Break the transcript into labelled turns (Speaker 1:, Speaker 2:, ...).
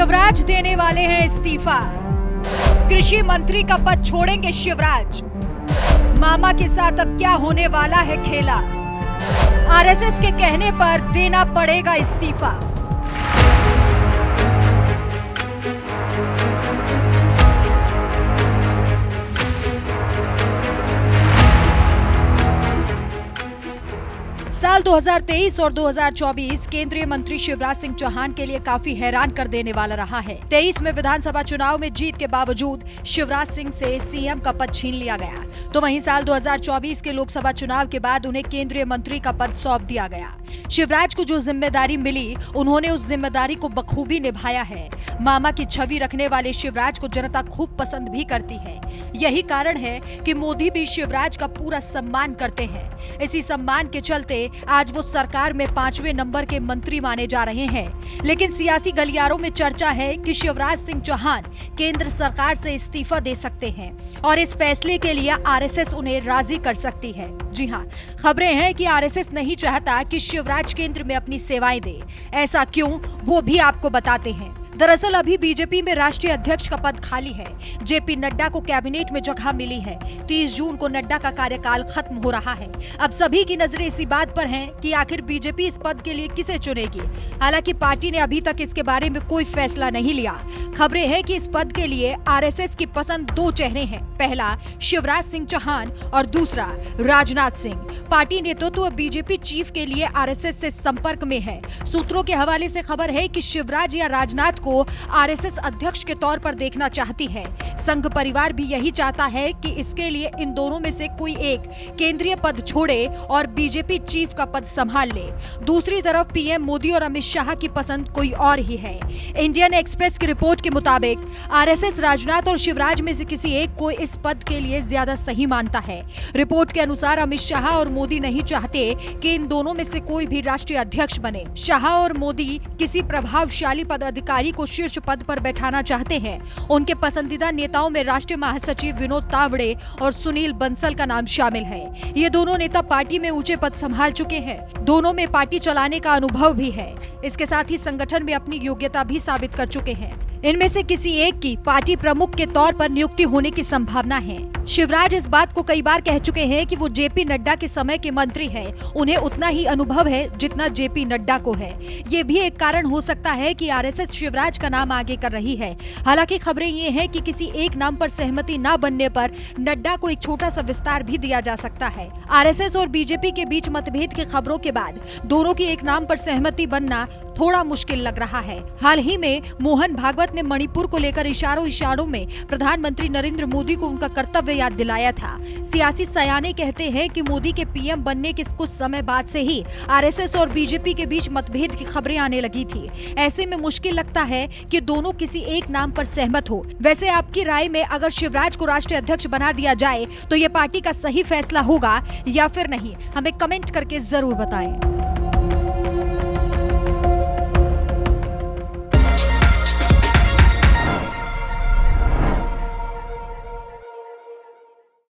Speaker 1: शिवराज देने वाले हैं इस्तीफा। कृषि मंत्री का पद छोड़ेंगे शिवराज। मामा के साथ अब क्या होने वाला है खेला। आरएसएस के कहने पर देना पड़ेगा इस्तीफा। साल 2023 और 2024 केंद्रीय मंत्री शिवराज सिंह चौहान के लिए काफी हैरान कर देने वाला रहा है। 23 में विधानसभा चुनाव में जीत के बावजूद शिवराज सिंह से सीएम का पद छीन लिया गया, तो वहीं साल 2024 के लोकसभा चुनाव के बाद उन्हें केंद्रीय मंत्री का पद सौंप दिया गया। शिवराज को जो जिम्मेदारी मिली, उन्होंने उस जिम्मेदारी को बखूबी निभाया है। मामा की छवि रखने वाले शिवराज को जनता खूब पसंद भी करती है। यही कारण है कि मोदी भी शिवराज का पूरा सम्मान करते हैं। इसी सम्मान के चलते आज वो सरकार में 5वें नंबर के मंत्री माने जा रहे हैं। लेकिन सियासी गलियारों में चर्चा है कि शिवराज सिंह चौहान केंद्र सरकार से इस्तीफा दे सकते हैं और इस फैसले के लिए आरएसएस उन्हें राजी कर सकती है। जी हां, खबरें हैं कि आरएसएस नहीं चाहता कि शिवराज केंद्र में अपनी सेवाएं दे। ऐसा क्यों, वो भी आपको बताते हैं। दरअसल अभी बीजेपी में राष्ट्रीय अध्यक्ष का पद खाली है। जेपी नड्डा को कैबिनेट में जगह मिली है। 30 जून को नड्डा का कार्यकाल खत्म हो रहा है। अब सभी की नजरें इसी बात पर हैं कि आखिर बीजेपी इस पद के लिए किसे चुनेगी। हालांकि पार्टी ने अभी तक इसके बारे में कोई फैसला नहीं लिया। खबरें हैं कि इस पद के लिए आरएसएस की पसंद दो चेहरे हैं, पहला शिवराज सिंह चौहान और दूसरा राजनाथ सिंह। पार्टी नेतृत्व बीजेपी चीफ के लिए आरएसएस से संपर्क में है। सूत्रों के हवाले से खबर है कि शिवराज या राजनाथ को आरएसएस अध्यक्ष के तौर पर देखना चाहती है। संघ परिवार भी यही चाहता है कि इसके लिए इन दोनों में से कोई एक केंद्रीय पद छोड़े और बीजेपी चीफ का पद संभाल ले। दूसरी तरफ पीएम मोदी और अमित शाह की पसंद कोई और ही है। इंडियन एक्सप्रेस की रिपोर्ट के मुताबिक आरएसएस राजनाथ और शिवराज में से किसी एक को इस पद के लिए ज्यादा सही मानता है। रिपोर्ट के अनुसार अमित शाह और मोदी नहीं चाहते कि इन दोनों में से कोई भी राष्ट्रीय अध्यक्ष बने। शाह और मोदी किसी प्रभावशाली पदाधिकारी को शीर्ष पद पर बैठाना चाहते हैं। उनके पसंदीदा नेताओं में राष्ट्रीय महासचिव विनोद तावड़े और सुनील बंसल का नाम शामिल है। ये दोनों नेता पार्टी में ऊंचे पद संभाल चुके हैं। दोनों में पार्टी चलाने का अनुभव भी है। इसके साथ ही संगठन में अपनी योग्यता भी साबित कर चुके हैं। इनमें से किसी एक की पार्टी प्रमुख के तौर पर नियुक्ति होने की संभावना है। शिवराज इस बात को कई बार कह चुके हैं कि वो जेपी नड्डा के समय के मंत्री हैं। उन्हें उतना ही अनुभव है जितना जेपी नड्डा को है। ये भी एक कारण हो सकता है कि आरएसएस शिवराज का नाम आगे कर रही है। हालांकि खबरें ये हैं कि किसी एक नाम पर सहमति न बनने पर नड्डा को एक छोटा सा विस्तार भी दिया जा सकता है। आरएसएस और बीजेपी के बीच मतभेद की खबरों के बाद दोनों की एक नाम पर सहमति बनना थोड़ा मुश्किल लग रहा है। हाल ही में मोहन भागवत ने मणिपुर को लेकर इशारों में प्रधानमंत्री नरेंद्र मोदी को उनका कर्तव्य याद दिलाया था। सियासी सयाने कहते हैं कि मोदी के पीएम बनने के कुछ समय बाद से ही आरएसएस और बीजेपी के बीच मतभेद की खबरें आने लगी थी। ऐसे में मुश्किल लगता है कि दोनों किसी एक नाम पर सहमत हो। वैसे आपकी राय में अगर शिवराज को राष्ट्रीय अध्यक्ष बना दिया जाए तो ये पार्टी का सही फैसला होगा या फिर नहीं, हमें कमेंट करके जरूर बताएं।